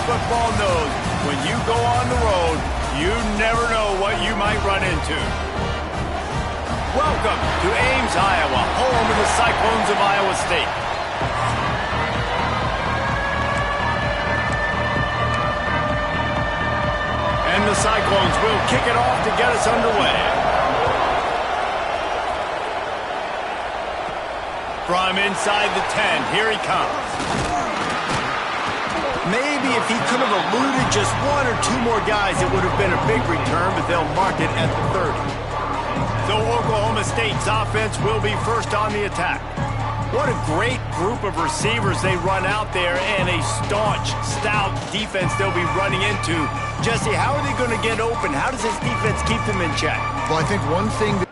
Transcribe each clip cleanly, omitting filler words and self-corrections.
football knows when you go on the road, you never know what you might run into. Welcome to Ames, Iowa, home of the Cyclones of Iowa State. And the Cyclones will kick it off to get us underway. From inside the 10, here he comes. Maybe if he could have eluded just one or two more guys, it would have been a big return, but they'll mark it at the 30. So Oklahoma State's offense will be first on the attack. What a great group of receivers they run out there, and a staunch, stout defense they'll be running into. Jesse, how are they going to get open? How does this defense keep them in check? Well, I think one thing that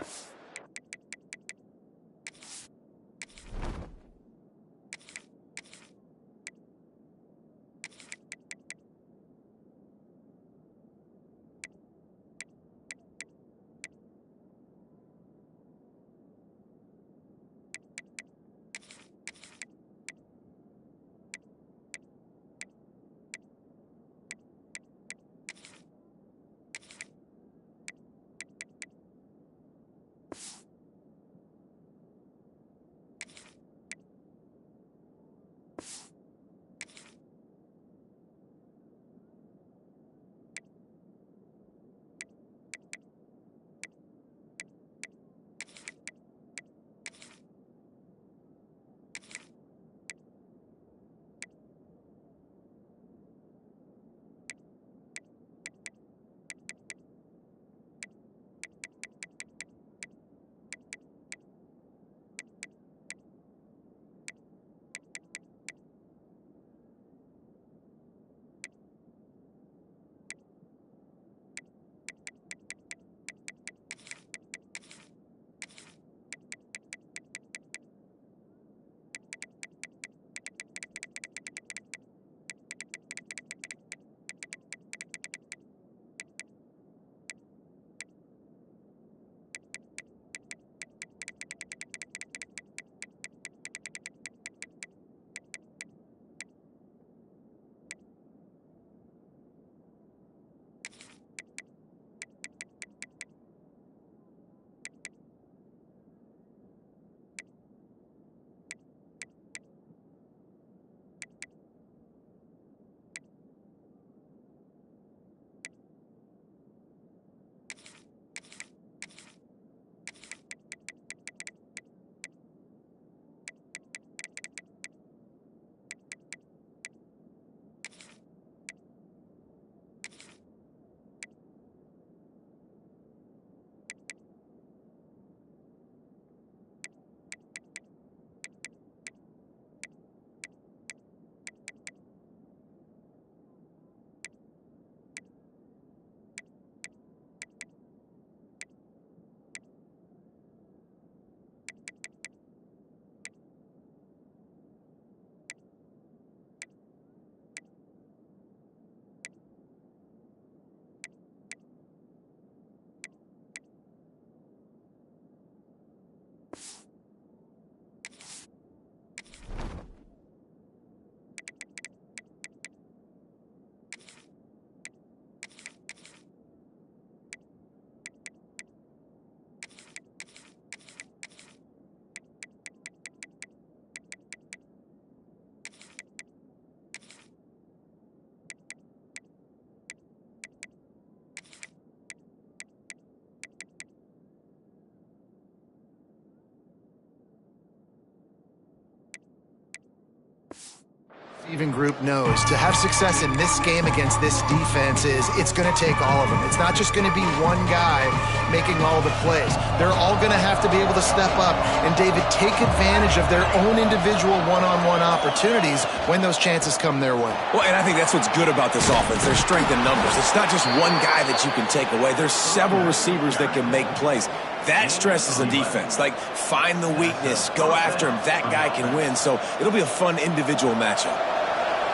receiving group knows to have success in this game against this defense it's going to take all of them. It's not just going to be one guy making all the plays. They're all going to have to be able to step up and, David, take advantage of their own individual one-on-one opportunities when those chances come their way. Well, and I think that's what's good about this offense, their strength in numbers. It's not just one guy that you can take away. There's several receivers that can make plays. That stresses the defense. Like, find the weakness, go after him. That guy can win. So it'll be a fun individual matchup.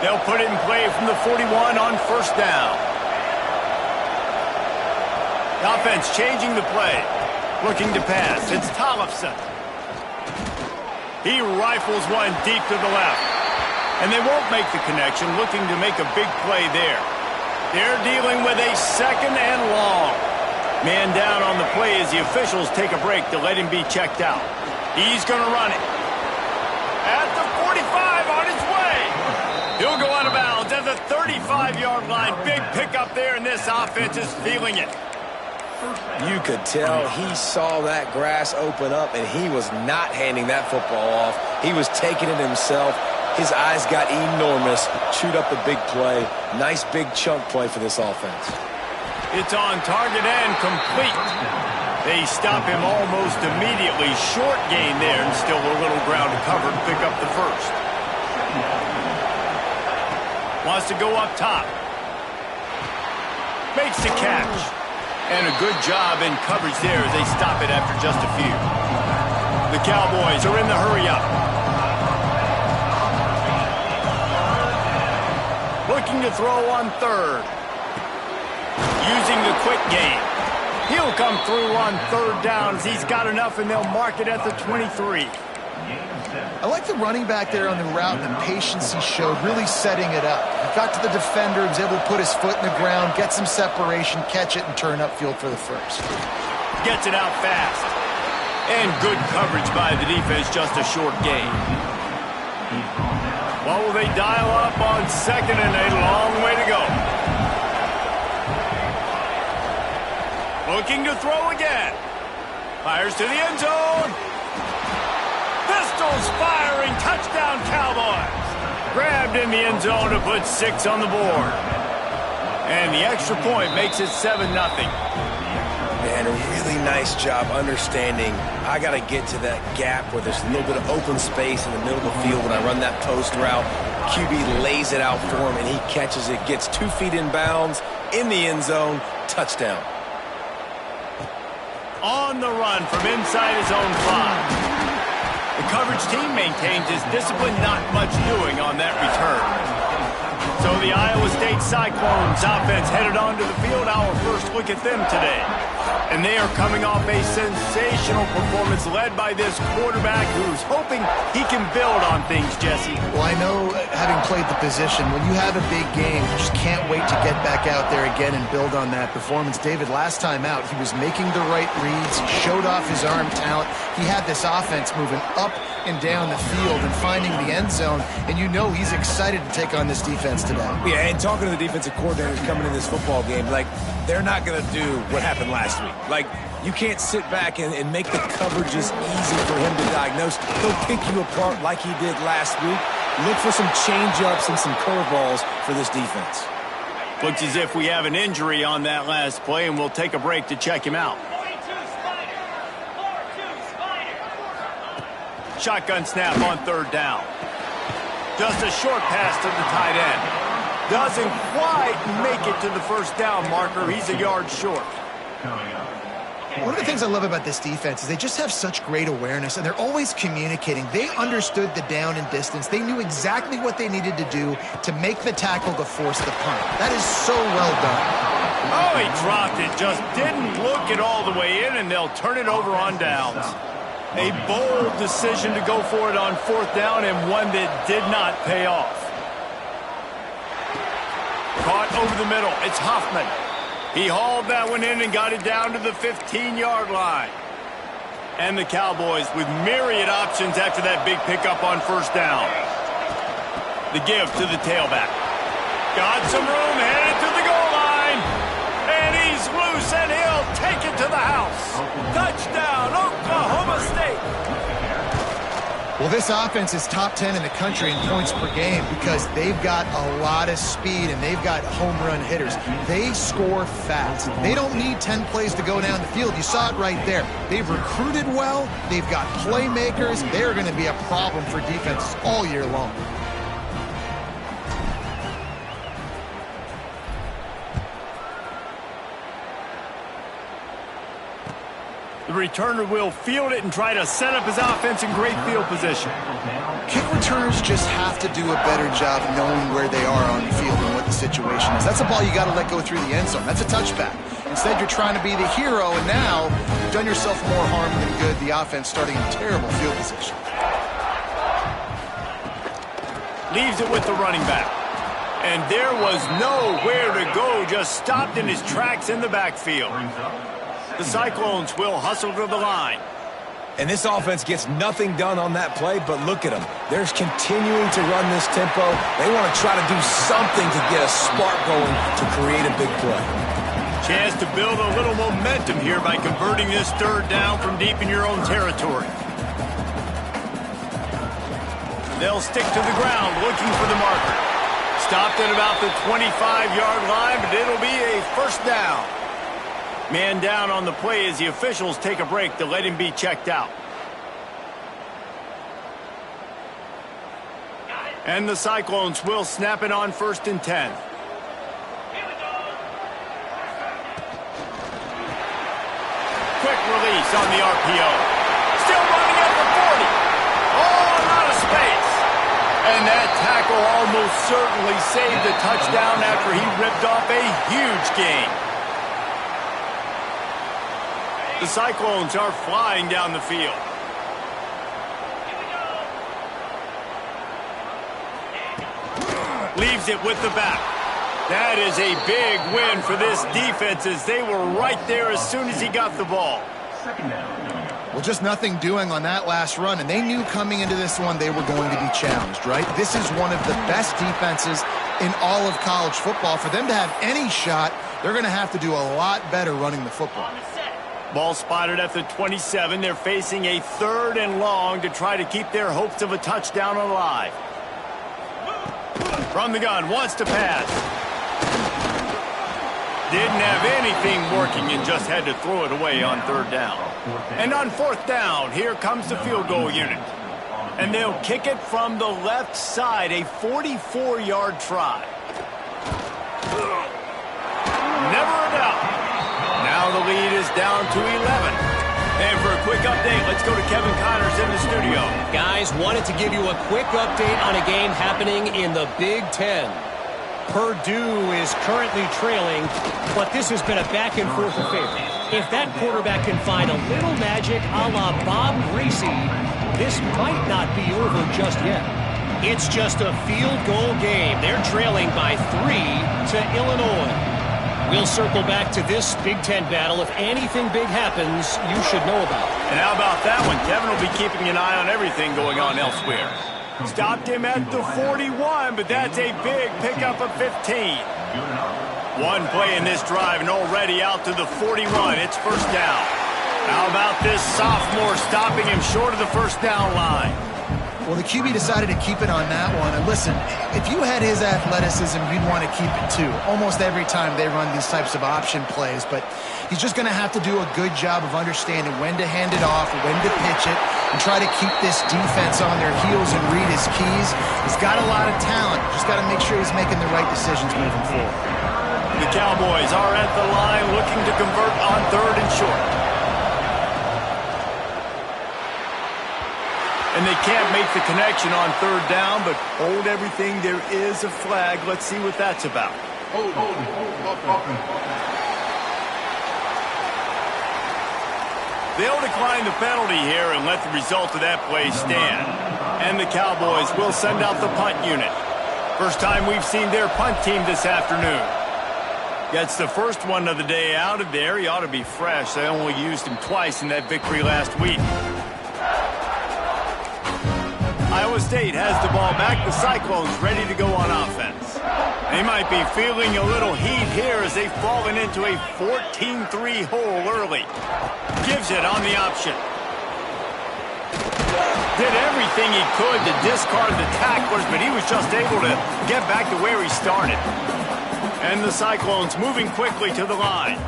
They'll put it in play from the 41 on first down. The offense changing the play. Looking to pass. It's Tollefson. He rifles one deep to the left. And they won't make the connection, looking to make a big play there. They're dealing with a second and long. Man down on the play as the officials take a break to let him be checked out. He's going to run it. At the 45 on his way. He'll go out of bounds at the 35-yard line. Big pickup there, and this offense is feeling it. You could tell he saw that grass open up, and he was not handing that football off. He was taking it himself. His eyes got enormous, chewed up a big play. Nice big chunk play for this offense. It's on target and complete. They stop him almost immediately. Short gain there, and still a little ground to cover to pick up the first. Wants to go up top. Makes the catch. And a good job in coverage there as they stop it after just a few. The Cowboys are in the hurry-up. Looking to throw on third. Using the quick game. He'll come through on third down as he's got enough, and they'll mark it at the 23. I like the running back there on the route and the patience he showed, really setting it up. He got to the defender, was able to put his foot in the ground, get some separation, catch it, and turn upfield for the first. Gets it out fast. And good coverage by the defense, just a short gain. Well, will they dial up on second and a long way to go? Looking to throw again. Fires to the end zone. Pistols firing. Touchdown, Cowboys. Grabbed in the end zone to put 6 on the board. And the extra point makes it 7-0. Man, a really nice job understanding I got to get to that gap where there's a little bit of open space in the middle of the field when I run that post route. QB lays it out for him, and he catches it, gets 2 feet in bounds, in the end zone, touchdown. On the run from inside his own 5. The coverage team maintains his discipline, not much doing on that return. So the Iowa State Cyclones offense headed onto the field. Our first look at them today. And they are coming off a sensational performance led by this quarterback who's hoping he can build on things, Jesse. Well, I know, having played the position, when you have a big game, you just can't wait to get back out there again and build on that performance. David, last time out, he was making the right reads. He showed off his arm talent. He had this offense moving up and down the field and finding the end zone, and you know he's excited to take on this defense today. Yeah, and talking to the defensive coordinators coming in this football game, like, they're not going to do what happened last week. Like, you can't sit back and make the coverages easy for him to diagnose. He'll pick you apart like he did last week. Look for some change-ups and some curveballs for this defense. Looks as if we have an injury on that last play, and we'll take a break to check him out. Shotgun snap on third down. Just a short pass to the tight end. Doesn't quite make it to the first down marker. He's a yard short. One of the things I love about this defense is they just have such great awareness, and they're always communicating. They understood the down and distance. They knew exactly what they needed to do to make the tackle to force the punt. That is so well done. Oh, he dropped it. Just didn't look it all the way in, and they'll turn it over on downs. A bold decision to go for it on fourth down, and one that did not pay off. Caught over the middle. It's Hoffman. He hauled that one in and got it down to the 15-yard line. And the Cowboys with myriad options after that big pickup on first down. The give to the tailback. Got some room, headed to the goal line. And he's loose, and he'll take it to the house. Touchdown, Oklahoma State. Well, this offense is top 10 in the country in points per game because they've got a lot of speed and they've got home run hitters. They score fast. They don't need 10 plays to go down the field. You saw it right there. They've recruited well. They've got playmakers. They're going to be a problem for defenses all year long. The returner will field it and try to set up his offense in great field position. Kick returners just have to do a better job knowing where they are on the field and what the situation is. That's a ball you got to let go through the end zone. That's a touchback. Instead, you're trying to be the hero, and now you've done yourself more harm than good. The offense starting in terrible field position. Leaves it with the running back. And there was nowhere to go, just stopped in his tracks in the backfield. The Cyclones will hustle to the line. And this offense gets nothing done on that play, but look at them. They're continuing to run this tempo. They want to try to do something to get a spark going to create a big play. Chance to build a little momentum here by converting this third down from deep in your own territory. They'll stick to the ground looking for the marker. Stopped at about the 25-yard line, but it'll be a first down. Man down on the play as the officials take a break to let him be checked out. And the Cyclones will snap it on 1st and 10. Quick release on the RPO. Still running at the 40. Oh, out of space. And that tackle almost certainly saved the touchdown after he ripped off a huge gain. The Cyclones are flying down the field. Leaves it with the back. That is a big win for this defense as they were right there as soon as he got the ball. Well, just nothing doing on that last run, and they knew coming into this one they were going to be challenged, right? This is one of the best defenses in all of college football. For them to have any shot, they're going to have to do a lot better running the football. Ball spotted at the 27. They're facing a 3rd and long to try to keep their hopes of a touchdown alive. From the gun, wants to pass. Didn't have anything working and just had to throw it away on 3rd down. And on 4th down, here comes the field goal unit. And they'll kick it from the left side, a 44-yard try. Never a doubt. Now the lead is down to 11. And for a quick update, let's go to Kevin Connors in the studio. Guys, wanted to give you a quick update on a game happening in the Big Ten. Purdue is currently trailing, but this has been a back-and-forth affair. If that quarterback can find a little magic a la Bob Greasy, this might not be over just yet. It's just a field goal game. They're trailing by 3 to Illinois. We'll circle back to this Big Ten battle. If anything big happens, you should know about it. And how about that one? Kevin will be keeping an eye on everything going on elsewhere. Stopped him at the 41, but that's a big pickup of 15. One play in this drive and already out to the 41. It's first down. How about this sophomore stopping him short of the first down line? Well, the QB decided to keep it on that one. And listen, if you had his athleticism, you'd want to keep it too. Almost every time they run these types of option plays. But he's just going to have to do a good job of understanding when to hand it off, when to pitch it, and try to keep this defense on their heels and read his keys. He's got a lot of talent. Just got to make sure he's making the right decisions moving forward. The Cowboys are at the line looking to convert on 3rd and short. And they can't make the connection on 3rd down, but hold everything. There is a flag. Let's see what that's about. They'll decline the penalty here and let the result of that play stand. And the Cowboys will send out the punt unit. First time we've seen their punt team this afternoon. Gets the first one of the day out of there. He ought to be fresh. They only used him twice in that victory last week. Iowa State has the ball back. The Cyclones ready to go on offense. They might be feeling a little heat here as they've fallen into a 14-3 hole early. Gives it on the option. Did everything he could to discard the tacklers, but he was just able to get back to where he started. And the Cyclones moving quickly to the line.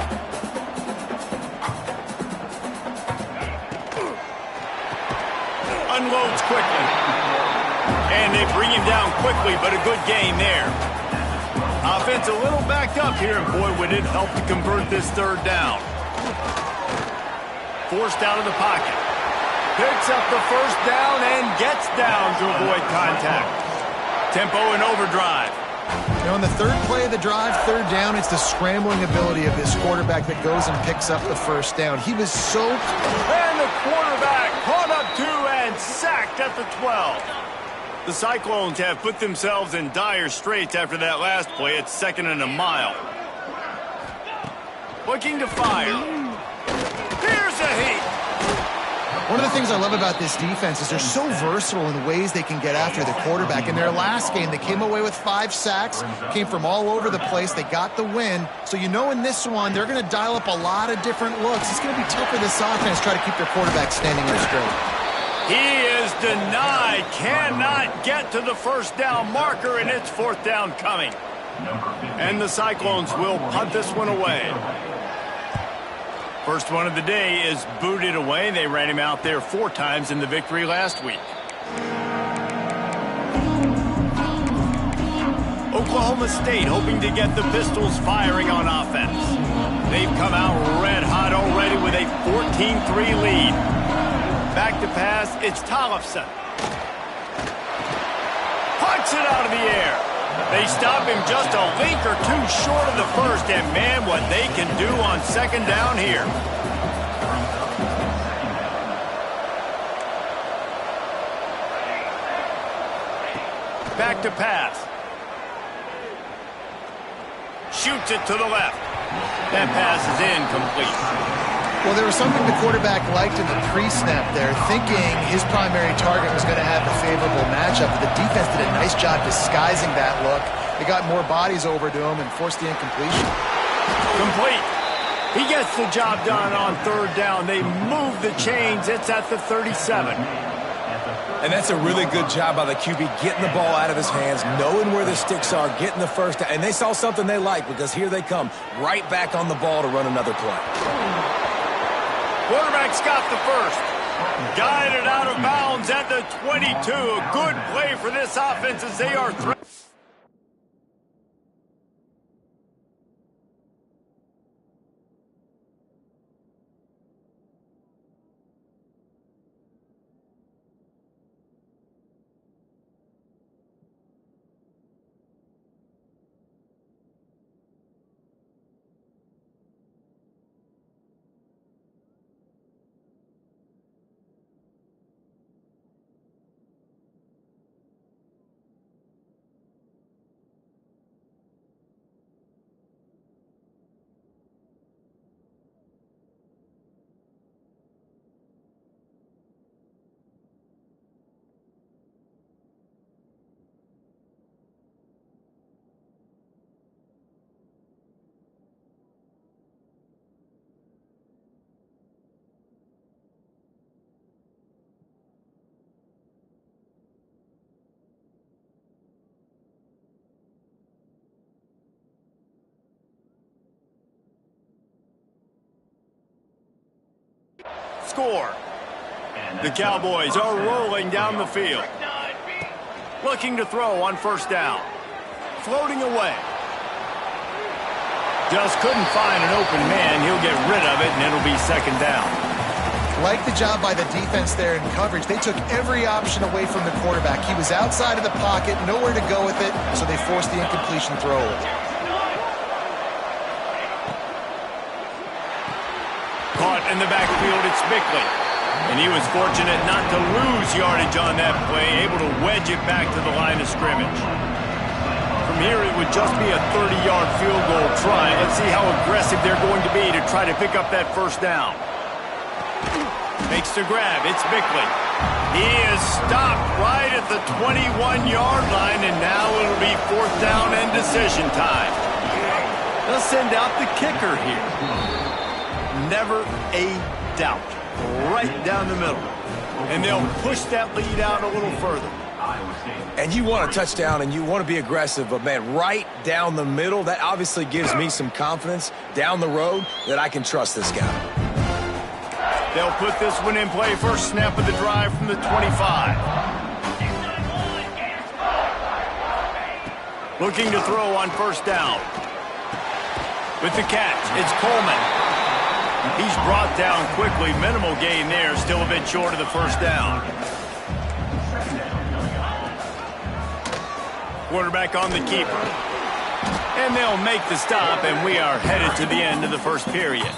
Unloads quickly. And they bring him down quickly, but a good gain there. Offense a little backed up here, and boy, would it help to convert this 3rd down. Forced out of the pocket. Picks up the first down and gets down to avoid contact. Tempo and overdrive. You know, in the 3rd play of the drive, 3rd down, it's the scrambling ability of this quarterback that goes and picks up the first down. He was so... And the quarterback caught up to and sacked at the 12. The Cyclones have put themselves in dire straits after that last play. It's 2nd and a mile. Looking to fire. Here's a heat. One of the things I love about this defense is they're so versatile in the ways they can get after the quarterback. In their last game, they came away with 5 sacks, came from all over the place. They got the win. So you know in this one, they're going to dial up a lot of different looks. It's going to be tough for this offense to try to keep their quarterback standing there straight. He is denied. Cannot get to the first down marker, and it's 4th down coming. And the Cyclones will punt this one away. First one of the day is booted away. They ran him out there 4 times in the victory last week. Oklahoma State hoping to get the Pistols firing on offense. They've come out red hot already with a 14-3 lead. Back to pass, it's Tollefson. Punts it out of the air. They stop him just a link or 2 short of the first, and man, what they can do on 2nd down here. Back to pass. Shoots it to the left. That pass is incomplete. Well, there was something the quarterback liked in the pre-snap there, thinking his primary target was going to have a favorable matchup. But the defense did a nice job disguising that look. They got more bodies over to him and forced the incompletion. Complete. He gets the job done on 3rd down. They move the chains. It's at the 37. And that's a really good job by the QB, getting the ball out of his hands, knowing where the sticks are, getting the first down. And they saw something they like, because here they come, right back on the ball to run another play. Quarterback's got the first. Guided out of bounds at the 22. A good play for this offense as they are threatening. Score. The Cowboys are rolling down the field. Looking to throw on 1st down. Floating away. Just couldn't find an open man. He'll get rid of it, and it'll be 2nd down. Like the job by the defense there in coverage. They took every option away from the quarterback. He was outside of the pocket, nowhere to go with it, so they forced the incompletion throw. Caught in the backfield, it's Bickley. And he was fortunate not to lose yardage on that play, able to wedge it back to the line of scrimmage. From here, it would just be a 30-yard field goal try. Let's see how aggressive they're going to be to try to pick up that 1st down. Makes the grab, it's Bickley. He is stopped right at the 21-yard line, and now it'll be 4th down and decision time. They'll send out the kicker here. Never a doubt. Right down the middle. And they'll push that lead out a little further. And you want a touchdown and you want to be aggressive, but man, right down the middle, that obviously gives me some confidence down the road that I can trust this guy. They'll put this one in play. First snap of the drive from the 25. Looking to throw on 1st down. With the catch, it's Coleman. He's brought down quickly. Minimal gain there. Still a bit short of the 1st down. Quarterback on the keeper. And they'll make the stop, and we are headed to the end of the 1st period.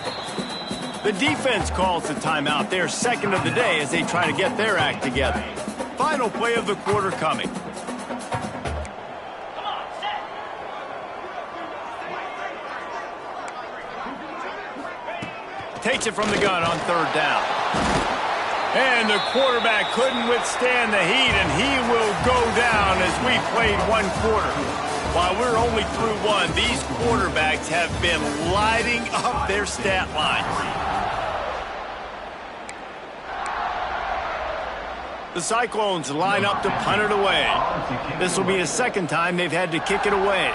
The defense calls the timeout. They're 2nd of the day as they try to get their act together. final play of the quarter coming. Takes it from the gun on third down. And the quarterback couldn't withstand the heat, and he will go down as we played one quarter. While we're only through one, these quarterbacks have been lighting up their stat lines. The Cyclones line up to punt it away. This will be the second time they've had to kick it away.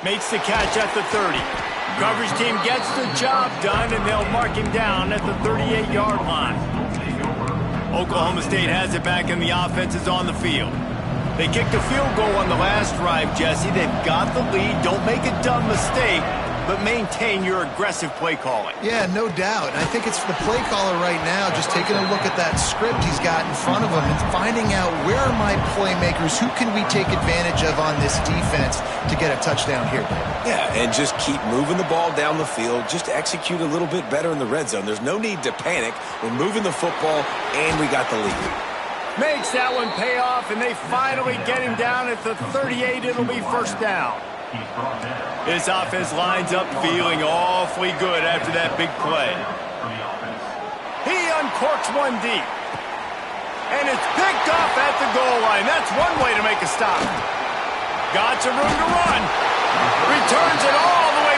Makes the catch at the 30. Coverage team gets the job done, and they'll mark him down at the 38-yard line. Oklahoma State has it back, and the offense is on the field. They kicked a field goal on the last drive, Jesse. They've got the lead. Don't make a dumb mistake, but maintain your aggressive play calling. Yeah, no doubt. I think it's the play caller right now just taking a look at that script he's got in front of him and finding out where are my playmakers, who can we take advantage of on this defense to get a touchdown here. Yeah, and just keep moving the ball down the field. Just execute a little bit better in the red zone. There's no need to panic. We're moving the football, and we got the lead. Makes that one pay off, and they finally get him down at the 38. It'll be first down. This offense lines up feeling awfully good after that big play. He uncorks one deep. And it's picked off at the goal line. That's one way to make a stop. Got some room to run. Returns it all the way.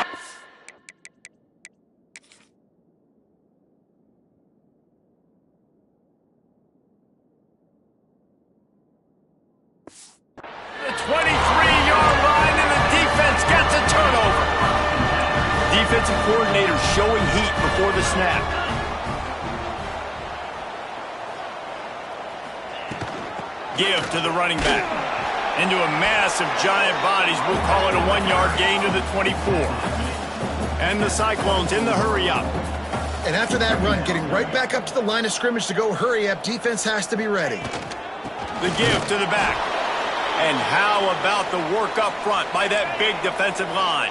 The 23-yard line, and the defense gets a turnover. Defensive coordinator showing heat before the snap. Give to the running back. Into a mass of giant bodies. We'll call it a 1-yard gain to the 24. And the Cyclones in the hurry-up. And after that run, getting right back up to the line of scrimmage to go hurry-up, defense has to be ready. The give to the back. And how about the work up front by that big defensive line?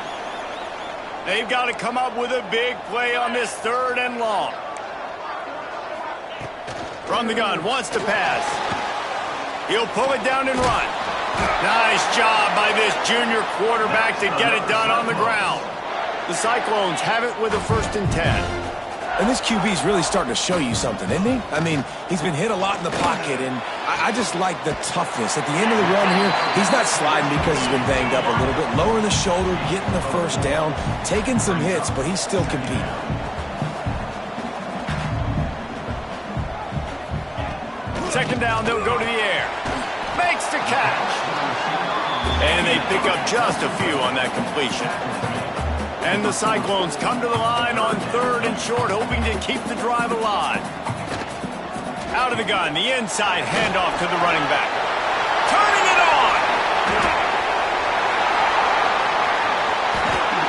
They've got to come up with a big play on this third and long. From the gun, wants to pass. He'll pull it down and run. Nice job by this junior quarterback to get it done on the ground. The Cyclones have it with a 1st and 10. And this QB's really starting to show you something, isn't he? I mean, he's been hit a lot in the pocket, and I just like the toughness. At the end of the run here, he's not sliding because he's been banged up a little bit. Lowering the shoulder, getting the first down, taking some hits, but he's still competing. Second down, they'll go to the air. Makes the catch. And they pick up just a few on that completion. And the Cyclones come to the line on 3rd and short, hoping to keep the drive alive. Out of the gun, the inside handoff to the running back. Turning it on!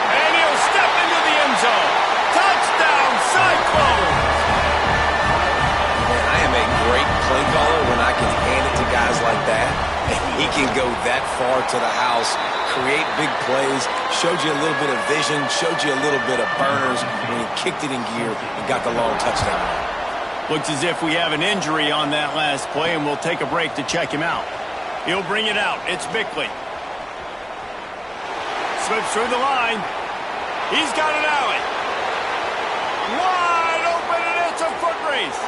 And he'll step into the end zone. Touchdown, Cyclones! Man, I am a great play caller when I can hand it to guys like that. He can go that far to the house, create big plays, showed you a little bit of vision, showed you a little bit of burners when he kicked it in gear and got the long touchdown. Looks as if we have an injury on that last play, and we'll take a break to check him out. He'll bring it out. It's Bickley. Slips through the line. He's got an alley. Wide open, and it's a foot race.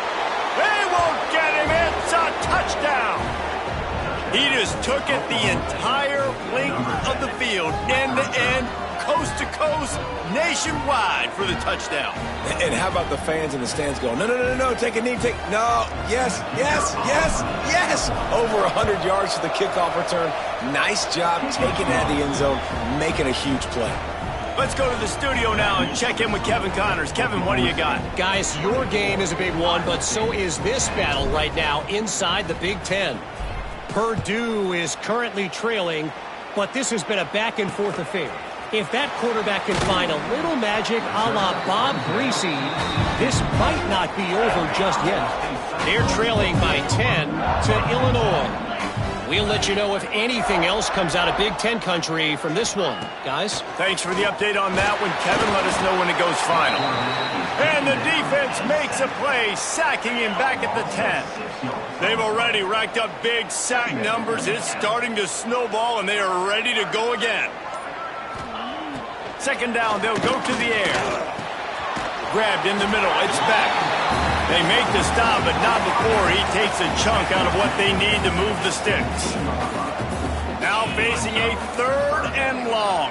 They won't get him. It's a touchdown. He just took it the entire length of the field, end to end, coast to coast, nationwide for the touchdown. And how about the fans in the stands going, no, no, no, no, take a knee, no, yes, yes, yes, yes. Over 100 yards to the kickoff return. Nice job taking it out of the end zone, making a huge play. Let's go to the studio now and check in with Kevin Connors. Kevin, what do you got? Guys, your game is a big one, but so is this battle right now inside the Big Ten. Purdue is currently trailing, but this has been a back-and-forth affair. If that quarterback can find a little magic a la Bob Greasy, this might not be over just yet. They're trailing by 10 to Illinois. We'll let you know if anything else comes out of Big Ten country from this one. Guys? Thanks for the update on that one, Kevin. Let us know when it goes final. And the defense makes a play, sacking him back at the 10. They've already racked up big sack numbers. It's starting to snowball, and they are ready to go again. Second down, they'll go to the air. Grabbed in the middle, it's back. They make the stop, but not before he takes a chunk out of what they need to move the sticks. Now facing a 3rd and long.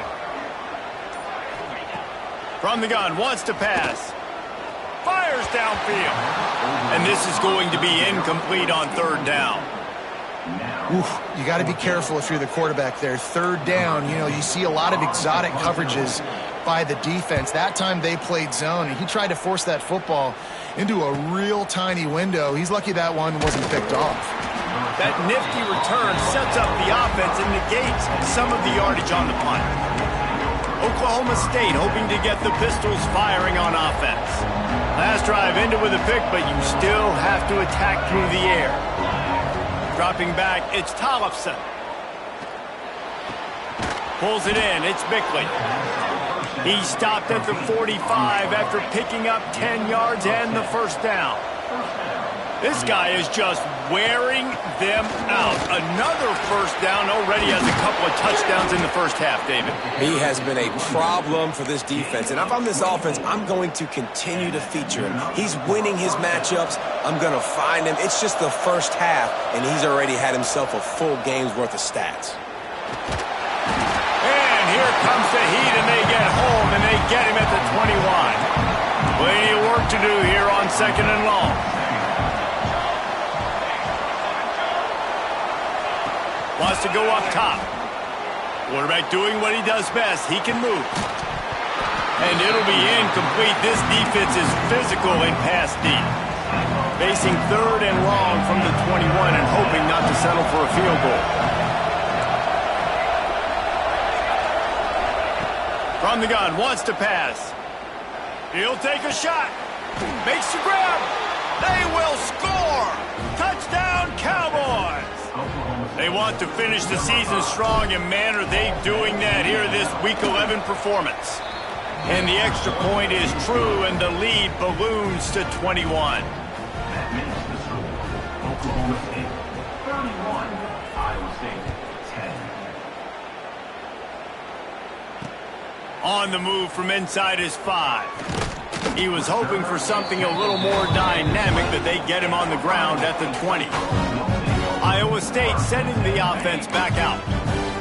From the gun, wants to pass. Fires downfield. And this is going to be incomplete on 3rd down. Oof, you got to be careful if you're the quarterback there. 3rd down, you see a lot of exotic coverages by the defense. That time they played zone, and he tried to force that football into a real tiny window. He's lucky that one wasn't picked off. That nifty return sets up the offense and negates some of the yardage on the punt. Oklahoma State hoping to get the Pistols firing on offense. Last drive ended with a pick, but you still have to attack through the air. Dropping back, it's Tollefson. Pulls it in, it's Bickley. He stopped at the 45 after picking up 10 yards and the 1st down. This guy is just wearing them out. Another 1st down, already has a couple of touchdowns in the 1st half, David. He has been a problem for this defense, and if I'm this offense, I'm going to continue to feature him. He's winning his matchups. I'm going to find him. It's just the 1st half, and he's already had himself a full game's worth of stats. And here comes the heat, and they get home, and they get him at the 21. Plenty of work to do here on 2nd and long. Wants to go up top. Quarterback doing what he does best. He can move. And it'll be incomplete. This defense is physical and pass deep. Facing 3rd and long from the 21 and hoping not to settle for a field goal. From the gun, wants to pass. He'll take a shot. Makes the grab. They will score. Touchdown, Cowboys. They want to finish the season strong, and man, are they doing that here this Week 11 performance. And the extra point is true, and the lead balloons to 21. Oklahoma State 31, Iowa State 10. On the move from inside his 5. He was hoping for something a little more dynamic, but they get him on the ground at the 20. Iowa State sending the offense back out.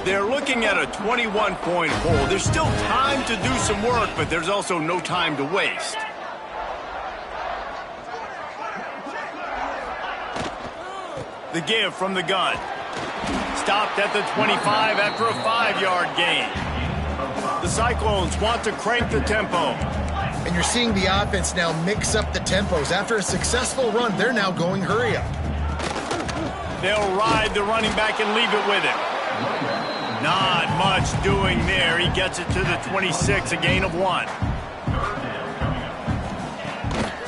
They're looking at a 21-point hole. There's still time to do some work, but there's also no time to waste. The give from the gun. Stopped at the 25 after a 5-yard gain. The Cyclones want to crank the tempo. And you're seeing the offense now mix up the tempos. After a successful run, they're now going hurry up. They'll ride the running back and leave it with him. Not much doing there. He gets it to the 26, a gain of 1.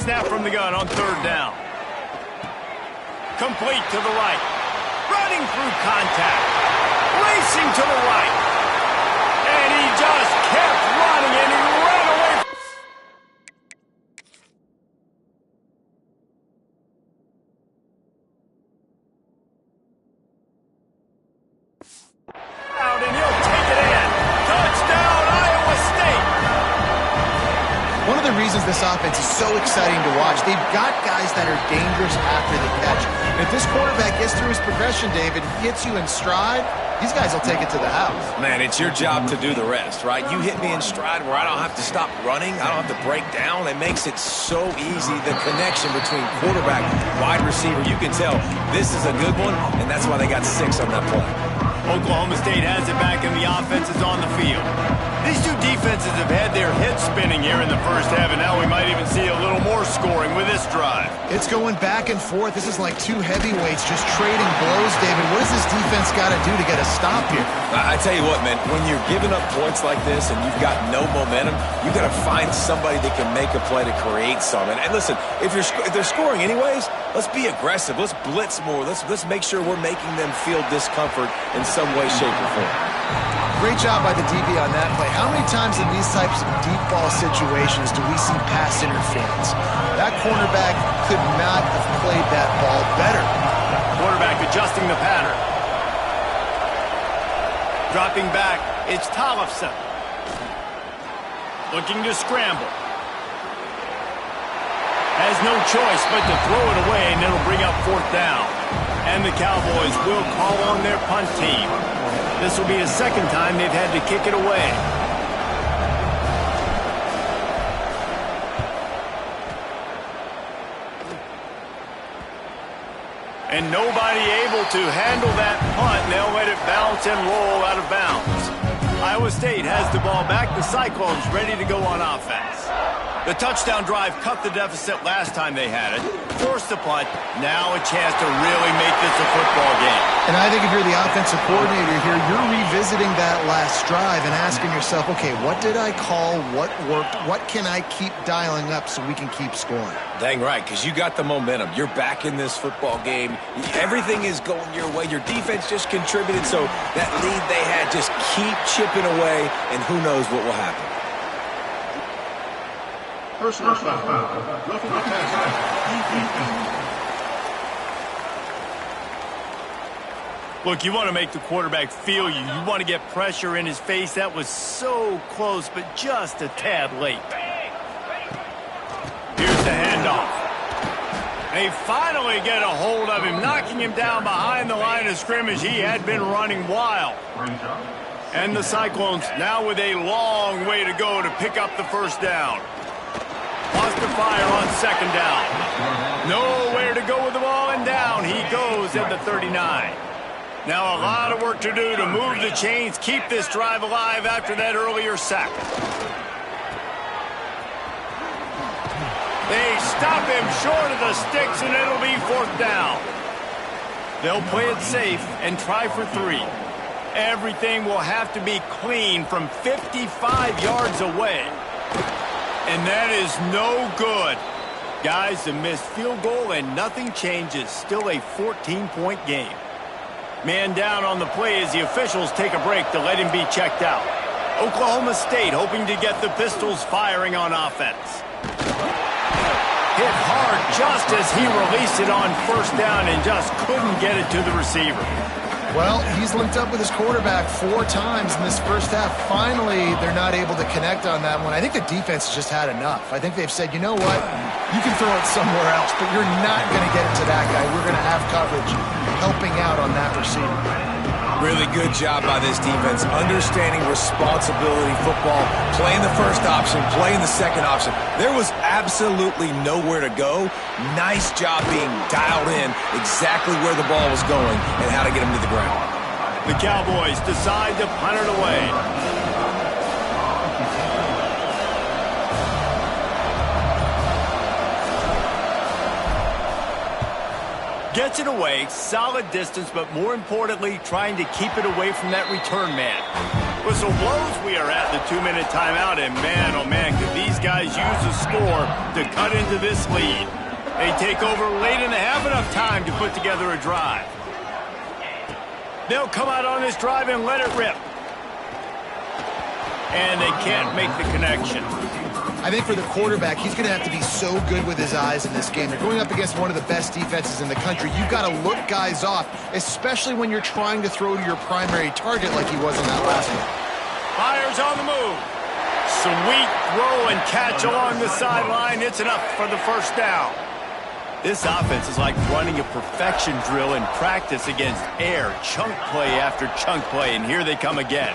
Snap from the gun on 3rd down. Complete to the right. Running through contact. Racing to the right. And he just kept running, and he ran away. Out, and he'll take it in. Touchdown, Iowa State. One of the reasons this offense is so exciting to watch, they've got guys that are dangerous after the catch. And if this quarterback gets through his progression, David, gets you in stride, these guys will take it to the house. Man, it's your job to do the rest, right? You hit me in stride where I don't have to stop running. I don't have to break down. It makes it so easy, the connection between quarterback, wide receiver. You can tell this is a good one, and that's why they got 6 on that play. Oklahoma State has it back, and the offense is on the field. These two defenses have had their heads spinning here in the first half, and now we might even see a little more scoring with this drive. It's going back and forth. This is like two heavyweights just trading blows, David. What does this defense got to do to get a stop here? I tell you what, man, when you're giving up points like this and you've got no momentum, you got to find somebody that can make a play to create some. And listen, if they're scoring anyways, let's be aggressive. Let's blitz more. Let's make sure we're making them feel discomfort in some way, shape, or form. Great job by the DB on that play. How many times in these types of deep ball situations do we see pass interference? That cornerback could not have played that ball better. Quarterback adjusting the pattern. Dropping back, it's Tollefson. Looking to scramble. Has no choice but to throw it away, and it'll bring up 4th down. And the Cowboys will call on their punt team. This will be the second time they've had to kick it away. And nobody able to handle that punt, and they'll let it bounce and roll out of bounds. Iowa State has the ball back. The Cyclones ready to go on offense. The touchdown drive cut the deficit last time they had it. Forced the punt. Now a chance to really make this a football game. And I think if you're the offensive coordinator here, you're revisiting that last drive and asking yourself, okay, what did I call? What worked? What can I keep dialing up so we can keep scoring? Dang right, because you got the momentum. You're back in this football game. Everything is going your way. Your defense just contributed, so that lead they had, just keep chipping away, and who knows what will happen. Personal foul. Roughing the passer. Look, you want to make the quarterback feel you. You want to get pressure in his face. That was so close, but just a tad late. Here's the handoff. They finally get a hold of him, knocking him down behind the line of scrimmage. He had been running wild. And the Cyclones now with a long way to go to pick up the first down. Wants to fire on 2nd down. Nowhere to go with the ball, and down he goes at the 39. Now a lot of work to do to move the chains, keep this drive alive after that earlier sack. They stop him short of the sticks, and it'll be 4th down. They'll play it safe and try for 3. Everything will have to be clean from 55 yards away. And that is no good. Guys, a missed field goal and nothing changes. Still a 14-point game. Man down on the play as the officials take a break to let him be checked out. Oklahoma State hoping to get the Pistols firing on offense. Hit hard just as he released it on 1st down and just couldn't get it to the receiver. Well, he's linked up with his quarterback 4 times in this first half. Finally, they're not able to connect on that one. I think the defense has just had enough. I think they've said, you know what? You can throw it somewhere else, but you're not going to get it to that guy. We're going to have coverage helping out on that receiver. Really good job by this defense, understanding responsibility football, playing the first option, playing the second option. There was absolutely nowhere to go. Nice job being dialed in exactly where the ball was going and how to get him to the ground. The Cowboys decide to punt it away. Gets it away, solid distance, but more importantly, trying to keep it away from that return man. Whistle blows, we are at the 2-minute timeout, and man, oh man, could these guys use a score to cut into this lead. They take over late in the half, enough time to put together a drive. They'll come out on this drive and let it rip. And they can't make the connection. I think for the quarterback, he's going to have to be so good with his eyes in this game. They're going up against one of the best defenses in the country. You've got to look guys off, especially when you're trying to throw to your primary target like he was in that last one. Fires on the move. Sweet throw and catch along the sideline. It's enough for the first down. This offense is like running a perfection drill in practice against air. Chunk play after chunk play, and here they come again.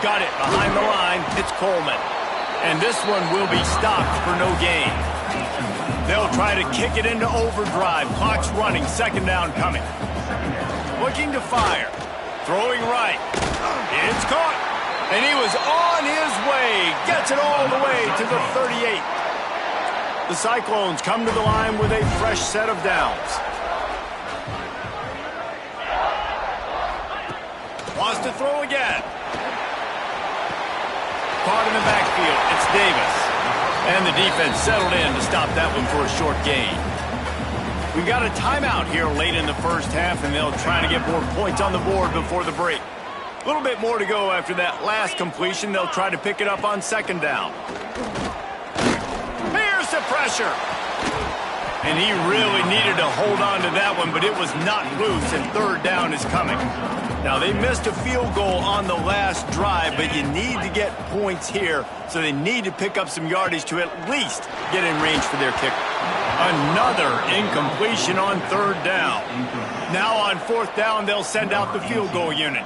Got it behind the line. It's Coleman. And this one will be stopped for no gain. They'll try to kick it into overdrive. Clock's running. 2nd down coming. Looking to fire. Throwing right. It's caught. And he was on his way. Gets it all the way to the 38. The Cyclones come to the line with a fresh set of downs. Wants to throw again. Caught in the backfield. It's Davis. And the defense settled in to stop that one for a short gain. We got a timeout here late in the first half, and they'll try to get more points on the board before the break. A little bit more to go after that last completion. They'll try to pick it up on second down. Here's the pressure. And he really needed to hold on to that one, but it was not loose, and third down is coming. Now, they missed a field goal on the last drive, but you need to get points here, so they need to pick up some yardage to at least get in range for their kicker. Another incompletion on third down. Now on fourth down, they'll send out the field goal unit.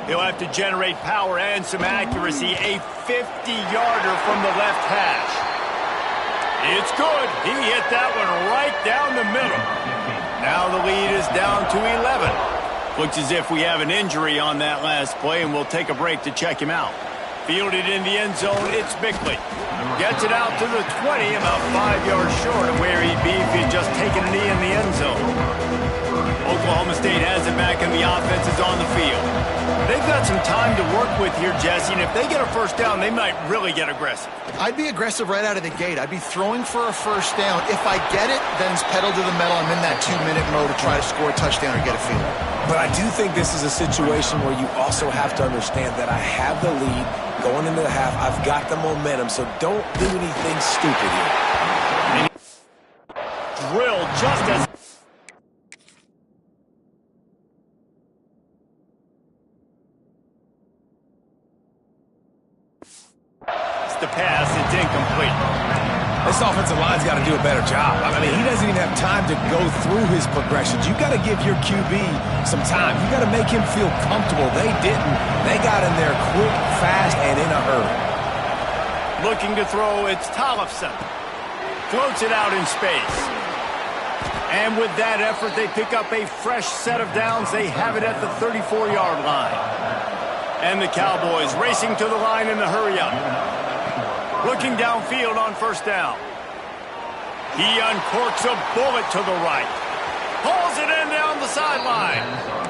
He'll have to generate power and some accuracy. A 50-yarder from the left hash. It's good. He hit that one right down the middle. Now the lead is down to 11. Looks as if we have an injury on that last play, and we'll take a break to check him out. Fielded in the end zone, it's Bickley. Gets it out to the 20, about 5 yards short of where he'd be if he'd just taken a knee in the end zone. Oklahoma State has it back, and the offense is on the field. They've got some time to work with here, Jesse, and if they get a first down, they might really get aggressive. I'd be aggressive right out of the gate. I'd be throwing for a first down. If I get it, then it's pedal to the metal. I'm in that 2-minute mode to try to score a touchdown or get a field goal. But I do think this is a situation where you also have to understand that I have the lead going into the half. I've got the momentum, so don't do anything stupid here. Drilled just as... the pass, it's incomplete. This offensive line's got to do a better job. I mean, he doesn't even have time to go through his progressions. You got to give your QB some time. You got to make him feel comfortable. They didn't. They got in there quick, fast, and in a hurry. Looking to throw, it's Tollefson. Floats it out in space. And with that effort, they pick up a fresh set of downs. They have it at the 34-yard line. And the Cowboys racing to the line in the hurry-up. Looking downfield on first down. He uncorks a bullet to the right. Pulls it in down the sideline.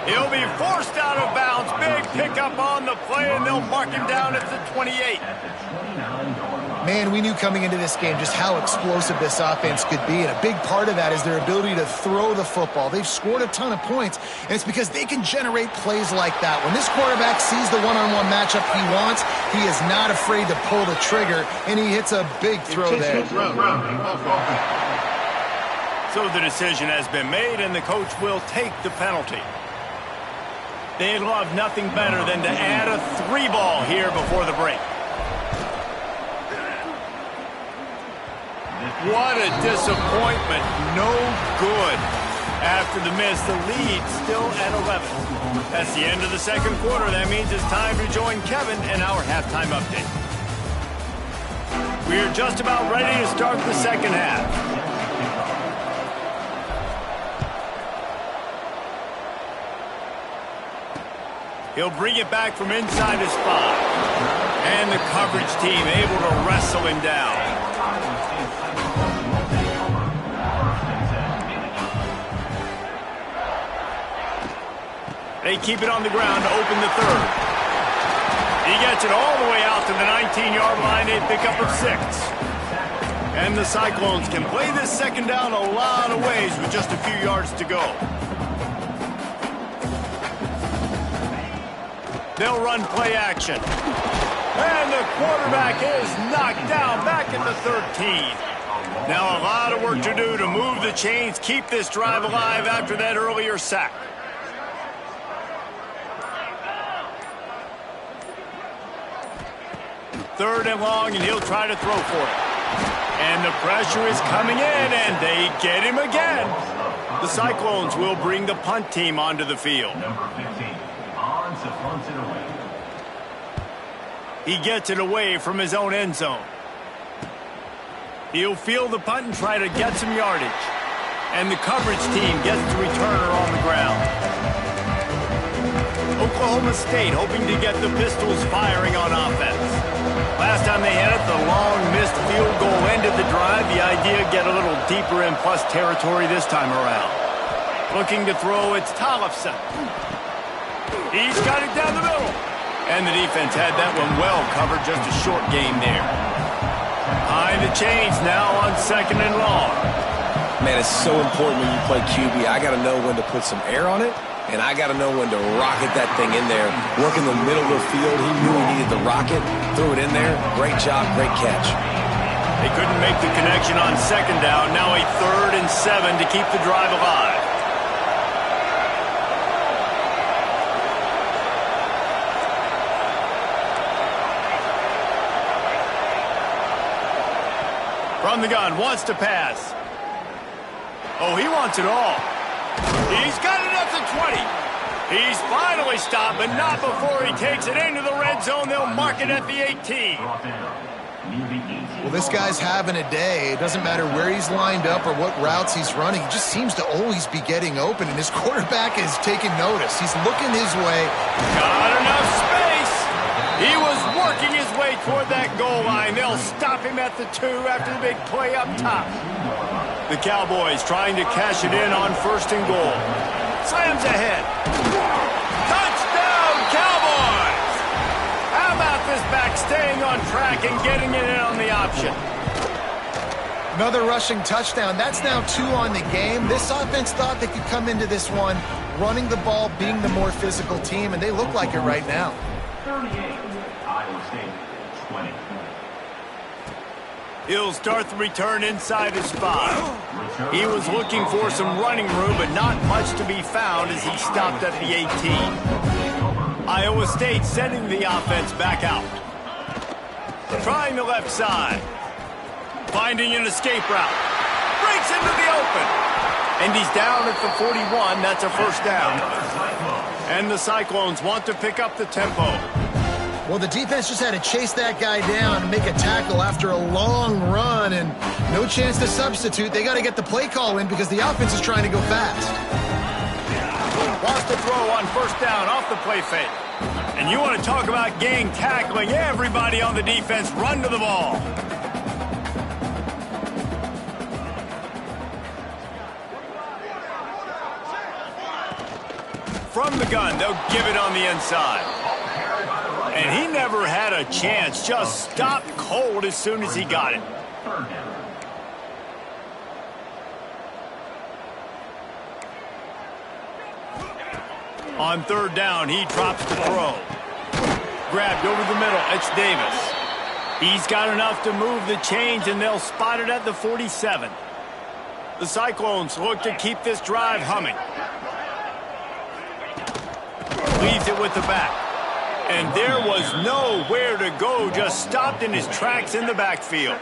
He'll be forced out of bounds. Big pickup on the play, and they'll mark him down at the 28. Man, we knew coming into this game just how explosive this offense could be, and a big part of that is their ability to throw the football. They've scored a ton of points, and it's because they can generate plays like that. When this quarterback sees the one-on-one matchup he wants, he is not afraid to pull the trigger, and he hits a big throw there. So the decision has been made, and the coach will take the penalty. They'd love nothing better than to add a 3-ball here before the break. What a disappointment. No good. After the miss, the lead still at 11. That's the end of the second quarter. That means it's time to join Kevin in our halftime update. We're just about ready to start the second half. He'll bring it back from inside his spot. And the coverage team able to wrestle him down. They keep it on the ground to open the third. He gets it all the way out to the 19-yard line, a pickup of 6. And the Cyclones can play this second down a lot of ways with just a few yards to go. They'll run play action. And the quarterback is knocked down back at the 13. Now a lot of work to do to move the chains, keep this drive alive after that earlier sack. Third and long, and he'll try to throw for it. And the pressure is coming in, and they get him again. The Cyclones will bring the punt team onto the field. He gets it away from his own end zone. He'll field the punt and try to get some yardage. And the coverage team gets the returner on the ground. Oklahoma Oklahoma State hoping to get the Pistols firing on offense. Last time they had it, the long missed field goal ended the drive. The idea, get a little deeper in plus territory this time around. Looking to throw, it's Tollefson. He's got it down the middle. And the defense had that one well covered, just a short game there. Behind the chains now on 2nd and long. Man, it's so important when you play QB. I got to know when to put some air on it, and I got to know when to rocket that thing in there. Work in the middle of the field. He knew he needed the rocket. Threw it in there. Great job, great catch. They couldn't make the connection on 2nd down. Now a 3rd and 7 to keep the drive alive. From the gun, wants to pass. Oh, he wants it all. He's got it up to 20. He's finally stopped, but not before he takes it into the red zone. They'll mark it at the 18. Well, this guy's having a day. It doesn't matter where he's lined up or what routes he's running. He just seems to always be getting open, and his quarterback is taking notice. He's looking his way. Got enough space. He was working his way toward that goal line. They'll stop him at the 2 after the big play up top. The Cowboys trying to cash it in on 1st and goal. Slams ahead. Touchdown, Cowboys! How about this back staying on track and getting it in on the option? Another rushing touchdown. That's now 2 on the game. This offense thought they could come into this one running the ball, being the more physical team, and they look like it right now. 38, Iowa State, 20. He'll start the return inside his 5. He was looking for some running room, but not much to be found as he stopped at the 18. Iowa State sending the offense back out. Trying the left side. Finding an escape route. Breaks into the open. And he's down at the 41. That's a 1st down. And the Cyclones want to pick up the tempo. Well, the defense just had to chase that guy down and make a tackle after a long run, and no chance to substitute. They got to get the play call in because the offense is trying to go fast. Wants to throw on 1st down off the play fake. And you want to talk about gang tackling. Everybody on the defense run to the ball. From the gun, they'll give it on the inside. And he never had a chance, just stopped cold as soon as he got it. On 3rd down, he drops the throw. Grabbed over the middle, it's Davis. He's got enough to move the chains, and they'll spot it at the 47. The Cyclones look to keep this drive humming. Leaves it with the back. And there was nowhere to go, just stopped in his tracks in the backfield.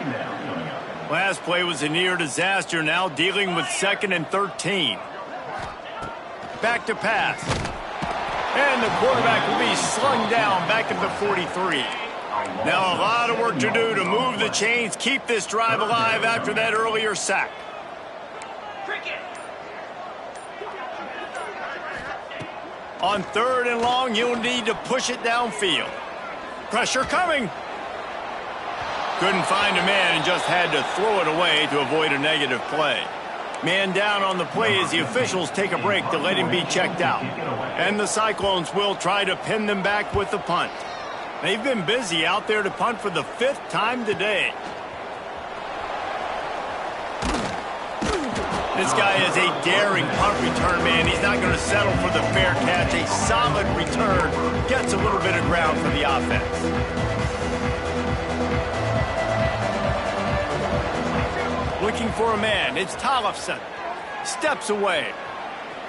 Last play was a near disaster, now dealing with 2nd and 13. Back to pass. And the quarterback will be slung down back at the 43. Now a lot of work to do to move the chains, keep this drive alive after that earlier sack. On 3rd and long, you'll need to push it downfield. Pressure coming. Couldn't find a man and just had to throw it away to avoid a negative play. Man down on the play as the officials take a break to let him be checked out. And the Cyclones will try to pin them back with the punt. They've been busy out there to punt for the 5th time today. This guy is a daring punt return man. He's not going to settle for the fair catch. A solid return gets a little bit of ground for the offense. Looking for a man. It's Tollefson. Steps away.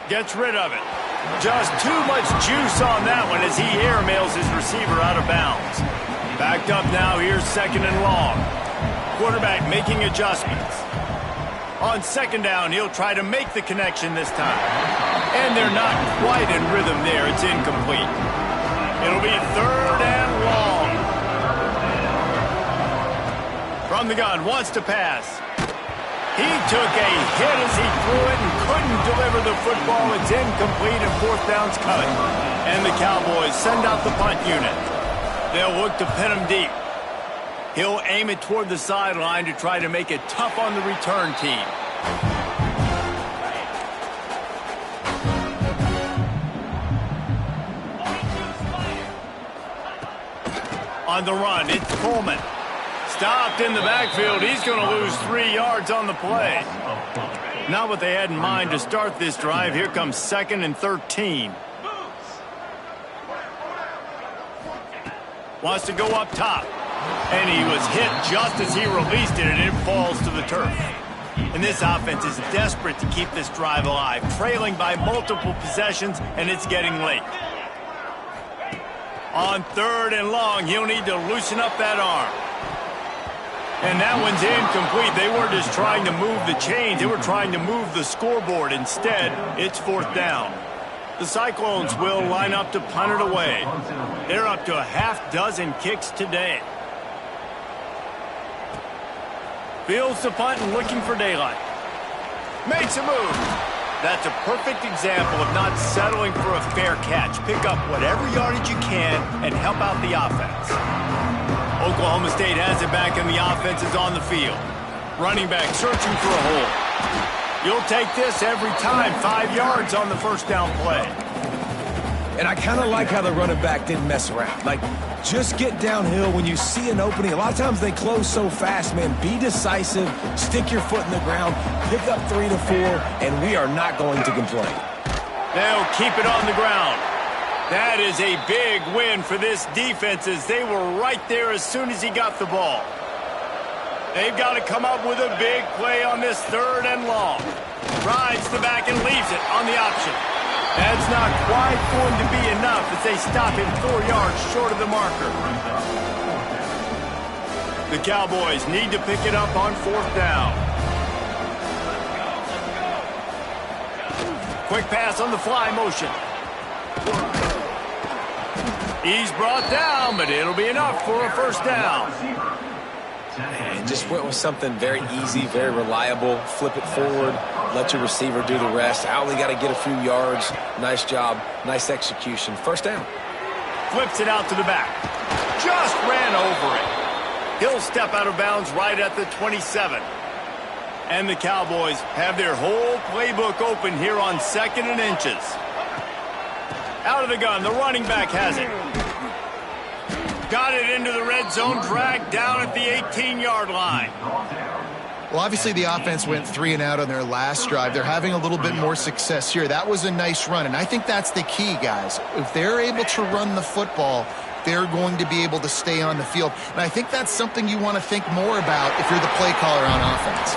Gets rid of it. Just too much juice on that one as he airmails his receiver out of bounds. Backed up now. Here's 2nd and long. Quarterback making adjustments. On 2nd down, he'll try to make the connection this time. And they're not quite in rhythm there. It's incomplete. It'll be 3rd and long. From the gun, wants to pass. He took a hit as he threw it and couldn't deliver the football. It's incomplete and fourth down's cut. And the Cowboys send out the punt unit. They'll look to pin him deep. He'll aim it toward the sideline to try to make it tough on the return team. On the run, it's Coleman. Stopped in the backfield. He's going to lose 3 yards on the play. Not what they had in mind to start this drive. Here comes 2nd and 13. Wants to go up top. And he was hit just as he released it, and it falls to the turf. And this offense is desperate to keep this drive alive, trailing by multiple possessions, and it's getting late. On 3rd and long, he'll need to loosen up that arm. And that one's incomplete. They weren't just trying to move the chains. They were trying to move the scoreboard. Instead, it's 4th down. The Cyclones will line up to punt it away. They're up to a half-dozen kicks today. Fields the punt and looking for daylight. Makes a move. That's a perfect example of not settling for a fair catch. Pick up whatever yardage you can and help out the offense. Oklahoma State has it back and the offense is on the field. Running back searching for a hole. You'll take this every time. 5 yards on the first down play. And I kind of like how the running back didn't mess around. Like, just get downhill when you see an opening. A lot of times they close so fast, man. Be decisive, stick your foot in the ground, pick up 3 to 4, and we are not going to complain. They'll keep it on the ground. That is a big win for this defense as they were right there as soon as he got the ball. They've got to come up with a big play on this 3rd and long. Rides the back and leaves it on the option. That's not quite going to be enough as they stop him 4 yards short of the marker. The Cowboys need to pick it up on 4th down. Quick pass on the fly motion. He's brought down, but it'll be enough for a first down. And just went with something very easy, very reliable. Flip it forward, let your receiver do the rest. I only got to get a few yards. Nice job, nice execution. First down. Flips it out to the back. Just ran over it. He'll step out of bounds right at the 27. And the Cowboys have their whole playbook open here on 2nd and inches. Out of the gun, the running back has it. Got it into the red zone, dragged down at the 18-yard line. Well, obviously the offense went 3 and out on their last drive. They're having a little bit more success here. That was a nice run, and I think that's the key, guys. If they're able to run the football, they're going to be able to stay on the field. And I think that's something you want to think more about if you're the play caller on offense.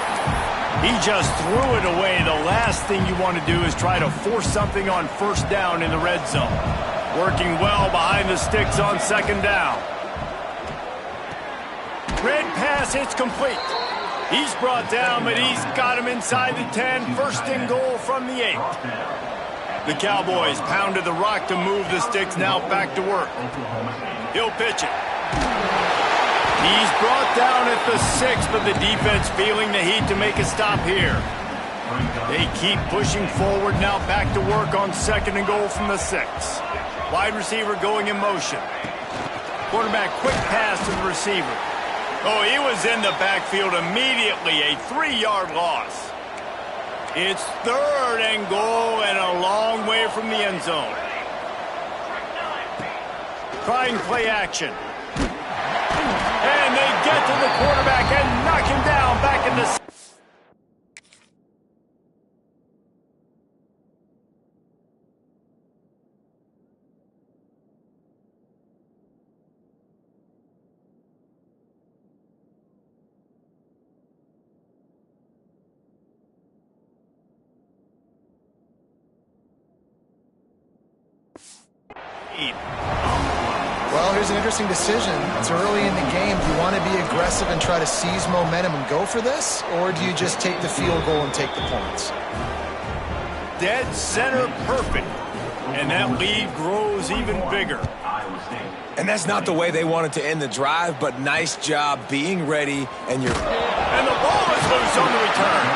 He just threw it away. The last thing you want to do is try to force something on first down in the red zone. Working well behind the sticks on 2nd down. Red pass, it's complete. He's brought down, but he's got him inside the 10. 1st and goal from the 8. The Cowboys pounded the rock to move the sticks, now back to work. He'll pitch it. He's brought down at the 6, but the defense feeling the heat to make a stop here. They keep pushing forward, now back to work on 2nd and goal from the 6. Wide receiver going in motion. Quarterback quick pass to the receiver. Oh, he was in the backfield immediately. A 3-yard loss. It's 3rd and goal and a long way from the end zone. Trying play action. And they get to the quarterback and knock him down back in the... Well, here's an interesting decision. It's early in the game. Do you want to be aggressive and try to seize momentum and go for this? Or do you just take the field goal and take the points? Dead center perfect. And that lead grows even bigger. And that's not the way they wanted to end the drive, but nice job being ready, and you're... And the ball is loose on the return.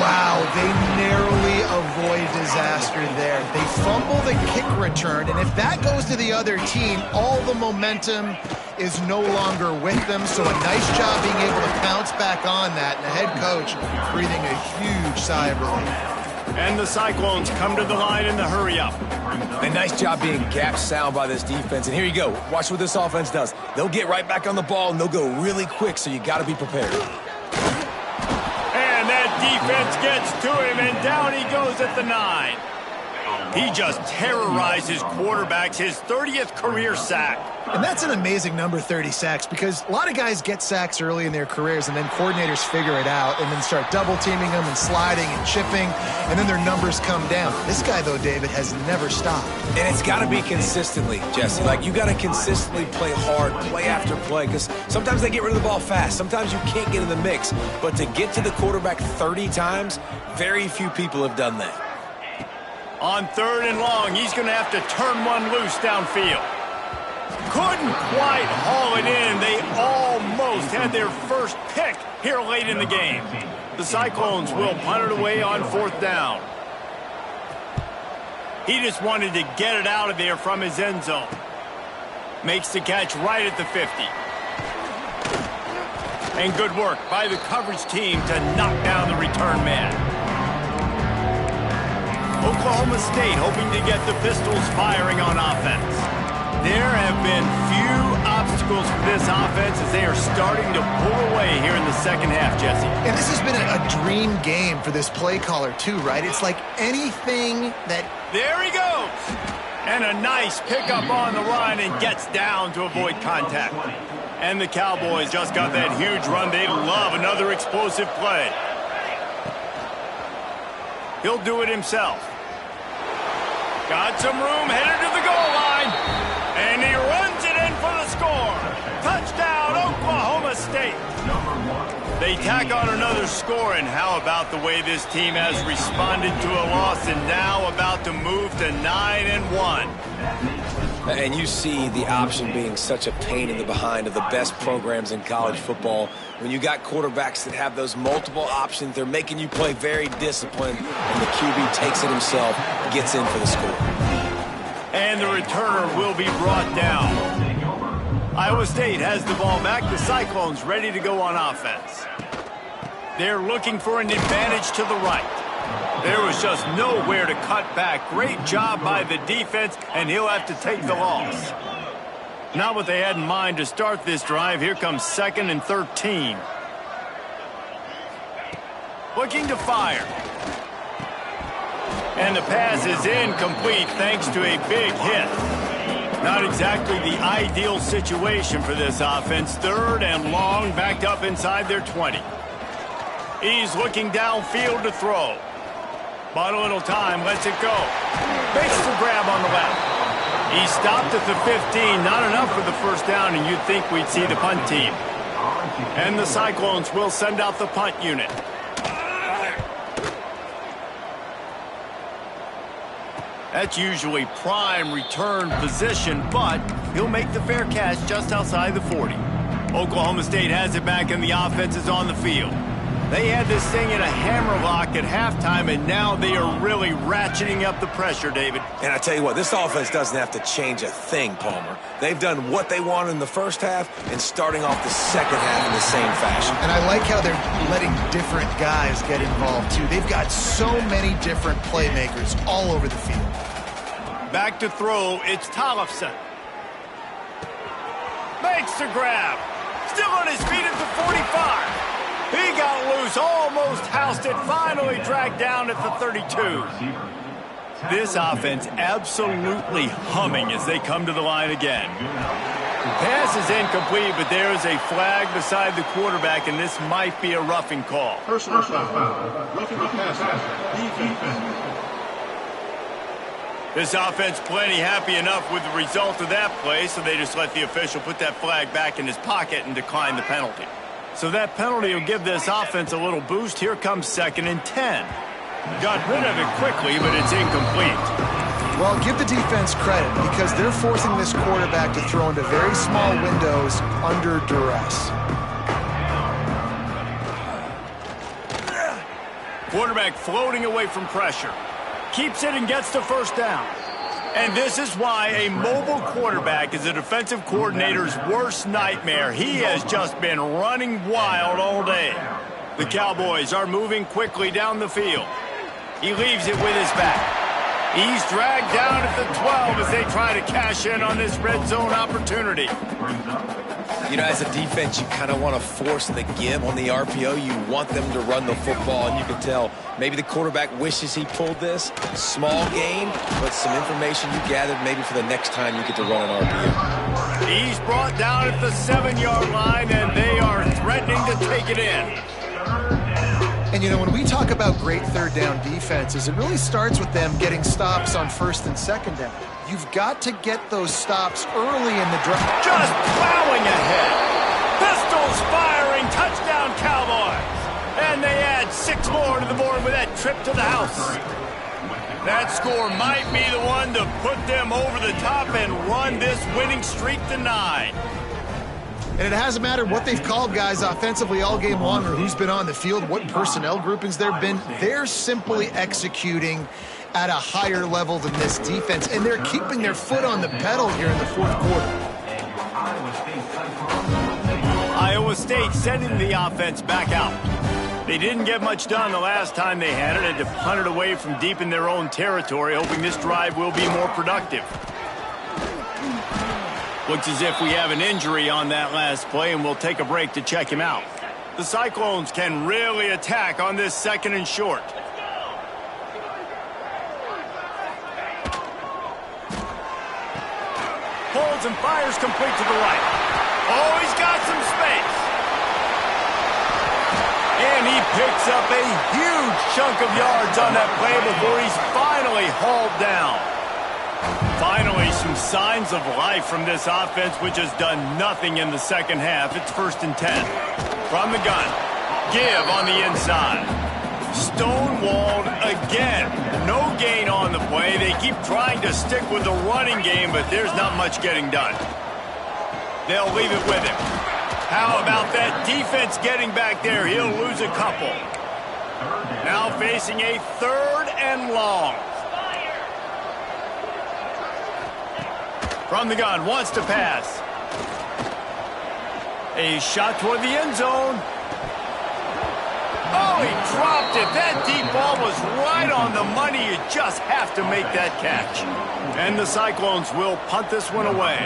Wow, they narrowly avoid disaster there. They fumble the kick return, and if that goes to the other team, all the momentum is no longer with them. So a nice job being able to bounce back on that, and the head coach breathing a huge sigh of relief. And the Cyclones come to the line in the hurry-up. A nice job being gap sound by this defense. And here you go. Watch what this offense does. They'll get right back on the ball, and they'll go really quick, so you got to be prepared. And that defense gets to him, and down he goes at the 9. He just terrorizes quarterbacks, his 30th career sack. And that's an amazing number, 30 sacks, because a lot of guys get sacks early in their careers, and then coordinators figure it out and then start double-teaming them and sliding and chipping, and then their numbers come down. This guy, though, David, has never stopped. And it's got to be consistently, Jesse. Like, you got to consistently play hard, play after play, because sometimes they get rid of the ball fast. Sometimes you can't get in the mix. But to get to the quarterback 30 times, very few people have done that. On 3rd and long, he's going to have to turn one loose downfield. Couldn't quite haul it in. They almost had their first pick here late in the game. The Cyclones will punt it away on 4th down. He just wanted to get it out of there from his end zone. Makes the catch right at the 50. And good work by the coverage team to knock down the return man. Oklahoma State hoping to get the Pistols firing on offense. There have been few obstacles for this offense as they are starting to pull away here in the second half, Jesse. And this has been a dream game for this play caller, too, right? It's like anything that... There he goes! And a nice pickup on the run and gets down to avoid contact. And the Cowboys just got that huge run. They love another explosive play. He'll do it himself. Got some room, headed to the goal line. And he runs it in for the score. Touchdown, Oklahoma State. They tack on another score, and how about the way this team has responded to a loss and now about to move to 9-1. And you see the option being such a pain in the behind of the best programs in college football. When you got quarterbacks that have those multiple options, they're making you play very disciplined, and the QB takes it himself, gets in for the score. And the returner will be brought down. Iowa State has the ball back. The Cyclones ready to go on offense. They're looking for an advantage to the right. There was just nowhere to cut back. Great job by the defense, and he'll have to take the loss. Not what they had in mind to start this drive. Here comes 2nd and 13. Looking to fire. And the pass is incomplete thanks to a big hit. Not exactly the ideal situation for this offense. 3rd and long, backed up inside their 20. He's looking downfield to throw. But a little time, lets it go. Makes the grab on the left. He stopped at the 15, not enough for the first down, and you'd think we'd see the punt team. And the Cyclones will send out the punt unit. That's usually prime return position, but he'll make the fair catch just outside the 40. Oklahoma State has it back, and the offense is on the field. They had this thing in a hammerlock at halftime, and now they are really ratcheting up the pressure, David. And I tell you what, this offense doesn't have to change a thing, Palmer. They've done what they wanted in the first half and starting off the second half in the same fashion. And I like how they're letting different guys get involved, too. They've got so many different playmakers all over the field. Back to throw, it's Tollefson. Makes the grab. Still on his feet at the 45. He got loose, almost housed it, finally dragged down at the 32. This offense absolutely humming as they come to the line again. Pass is incomplete, but there is a flag beside the quarterback, and this might be a roughing call. Personal foul. Roughing the passer. Defense. This offense plenty happy enough with the result of that play, so they just let the official put that flag back in his pocket and decline the penalty. So that penalty will give this offense a little boost. Here comes 2nd and 10. Got rid of it quickly, but it's incomplete. Well, give the defense credit because they're forcing this quarterback to throw into very small windows under duress. Quarterback floating away from pressure. Keeps it and gets the first down. And this is why a mobile quarterback is a defensive coordinator's worst nightmare. He has just been running wild all day. The Cowboys are moving quickly down the field. He leaves it with his back. He's dragged down at the 12 as they try to cash in on this red zone opportunity. You know, as a defense, you kind of want to force the give on the RPO. You want them to run the football, and you can tell maybe the quarterback wishes he pulled this. Small gain, but some information you gathered maybe for the next time you get to run an RPO. He's brought down at the 7-yard line, and they are threatening to take it in. And, you know, when we talk about great third down defenses, it really starts with them getting stops on first and second down. You've got to get those stops early in the drive. Just plowing ahead. Pistols firing. Touchdown, Cowboys. And they add 6 more to the board with that trip to the house. That score might be the one to put them over the top and run this winning streak to 9. And it hasn't mattered what they've called guys offensively all game long or who's been on the field, what personnel groupings there have been. They're simply executing at a higher level than this defense, and they're keeping their foot on the pedal here in the fourth quarter. Iowa State sending the offense back out. They didn't get much done the last time they had it. Had to punt it away from deep in their own territory, hoping this drive will be more productive. Looks as if we have an injury on that last play, and we'll take a break to check him out. The Cyclones can really attack on this second and short. Holds and fires complete to the right. Oh, he's got some space. And he picks up a huge chunk of yards on that play before he's finally hauled down. Finally, some signs of life from this offense, which has done nothing in the second half. It's 1st and 10. From the gun. Give on the inside. Stonewalled again. No gain on the play. They keep trying to stick with the running game, but there's not much getting done. They'll leave it with him. How about that defense getting back there? He'll lose a couple. Now facing a 3rd and long. From the gun, wants to pass. A shot toward the end zone. Oh, he dropped it. That deep ball was right on the money. You just have to make that catch. And the Cyclones will punt this one away.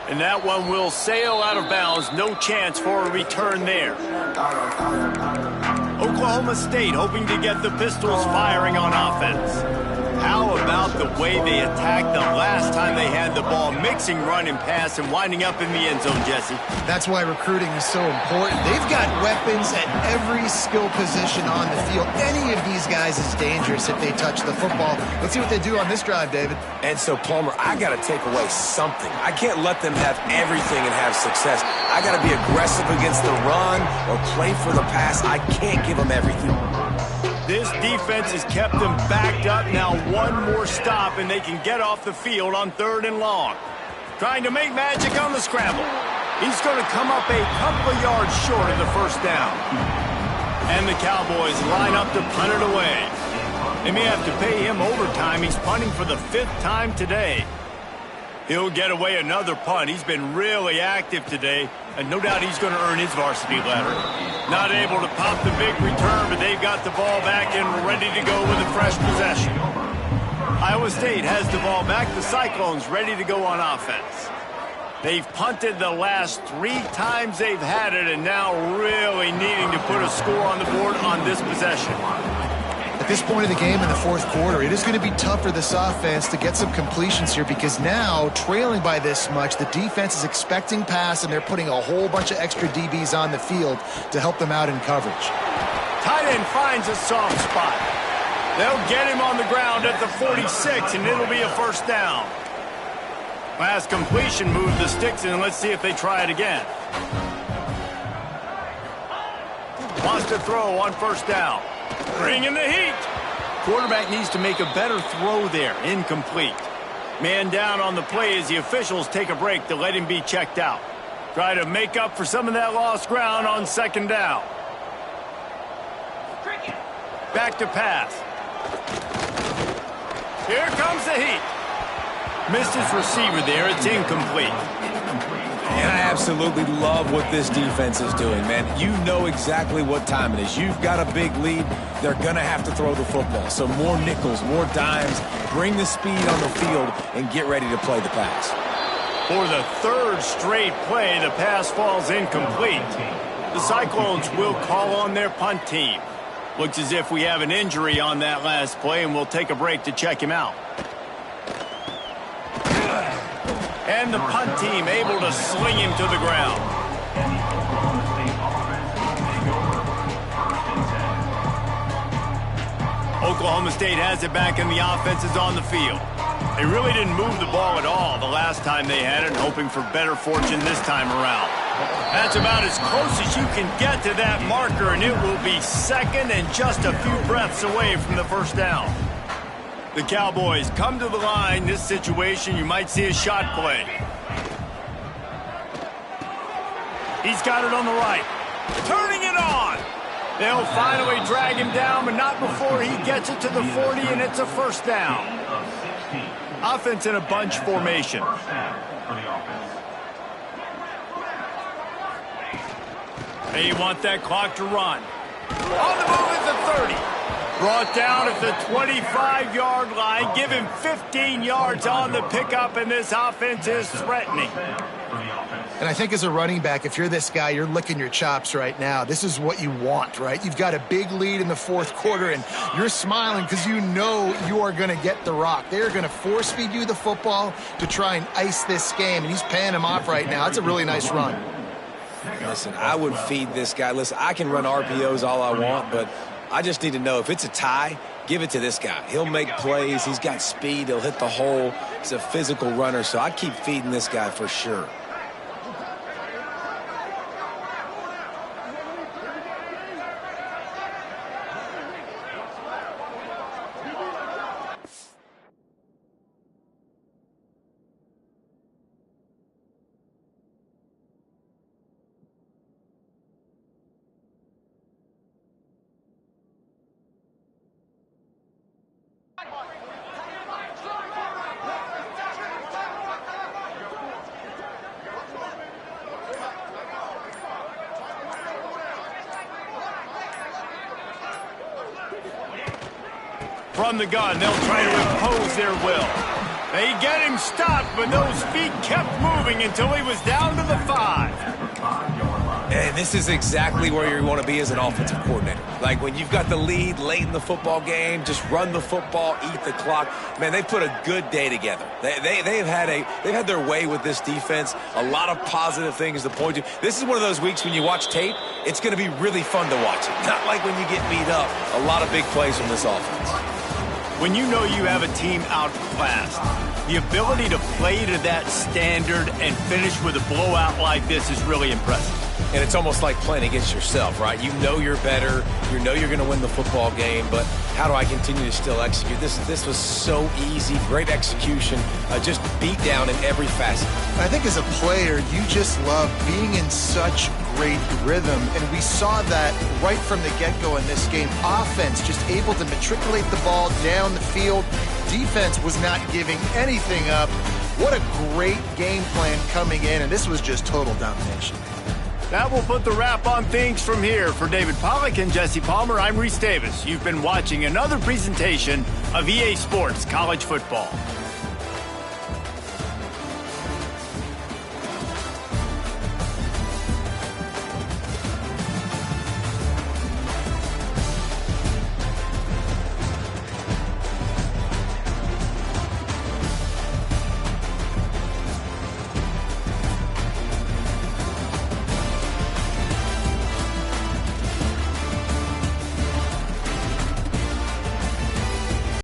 And that one will sail out of bounds. No chance for a return there. Oklahoma State hoping to get the Pistols firing on offense. How about the way they attacked the last time they had the ball, mixing run and pass and winding up in the end zone, Jesse? That's why recruiting is so important. They've got weapons at every skill position on the field. Any of these guys is dangerous if they touch the football. Let's see what they do on this drive, David. And so, Palmer, I got to take away something. I can't let them have everything and have success. I got to be aggressive against the run or play for the pass. I can't give them everything. This defense has kept them backed up. Now one more stop, and they can get off the field on 3rd and long. Trying to make magic on the scramble. He's going to come up a couple of yards short of the first down. And the Cowboys line up to punt it away. They may have to pay him overtime. He's punting for the 5th time today. He'll get away another punt. He's been really active today, and no doubt he's going to earn his varsity letter. Not able to pop the big return, but they've got the ball back and ready to go with a fresh possession. Iowa State has the ball back. The Cyclones ready to go on offense. They've punted the last 3 times they've had it, and now really needing to put a score on the board on this possession. At this point of the game in the fourth quarter, it is going to be tough for this offense to get some completions here because now, trailing by this much, the defense is expecting pass, and they're putting a whole bunch of extra DBs on the field to help them out in coverage. Tight end finds a soft spot. They'll get him on the ground at the 46, and it'll be a first down. Last completion moved the sticks, and let's see if they try it again. Wants to throw on first down. Bringing the heat. Quarterback needs to make a better throw there. Incomplete. Man down on the play as the officials take a break to let him be checked out. Try to make up for some of that lost ground on second down. Back to pass. Here comes the heat. Missed his receiver there. It's incomplete. And I absolutely love what this defense is doing, man. You know exactly what time it is. You've got a big lead. They're going to have to throw the football. So more nickels, more dimes. Bring the speed on the field and get ready to play the pass. For the third straight play, the pass falls incomplete. The Cyclones will call on their punt team. Looks as if we have an injury on that last play, and we'll take a break to check him out. And the punt team able to sling him to the ground. Oklahoma State has it back, and the offense is on the field. They really didn't move the ball at all the last time they had it, hoping for better fortune this time around. That's about as close as you can get to that marker, and it will be second and just a few breaths away from the first down. The Cowboys come to the line. This situation, you might see a shot play. He's got it on the right. Turning it on. They'll finally drag him down, but not before he gets it to the 40, and it's a first down. Offense in a bunch formation. They want that clock to run. On the move at the 30. Brought down at the 25-yard line. Give him 15 yards on the pickup, and this offense is threatening. And I think as a running back, if you're this guy, you're licking your chops right now. This is what you want, right? You've got a big lead in the fourth quarter, and you're smiling because you know you are going to get the rock. They're going to force-feed you the football to try and ice this game, and he's paying him off right now. It's a really nice run. Listen, I would feed this guy. Listen, I can run RPOs all I want, but I just need to know if it's a tie, give it to this guy. He'll make plays. He's got speed. He'll hit the hole. He's a physical runner, so I keep feeding this guy for sure. From the gun, they'll try to impose their will. They get him stopped, but those feet kept moving until he was down to the 5. And this is exactly where you want to be as an offensive coordinator. Like when you've got the lead late in the football game, just run the football, eat the clock. Man, they put a good day together. They've had their way with this defense. A lot of positive things to point to. This is one of those weeks when you watch tape, it's going to be really fun to watch it. Not like when you get beat up. A lot of big plays from this offense. When you know you have a team outclassed, the ability to play to that standard and finish with a blowout like this is really impressive. And it's almost like playing against yourself, right? You know you're better. You know you're going to win the football game, but how do I continue to still execute? This was so easy. Great execution. Just beat down in every facet. I think as a player, you just love being in such great rhythm, and we saw that right from the get-go in this game. Offense just able to matriculate the ball down the field. Defense was not giving anything up. What a great game plan coming in, and this was just total domination. That will put the wrap on things from here. For David Pollack and Jesse Palmer, I'm Reese Davis. You've been watching another presentation of EA Sports College Football.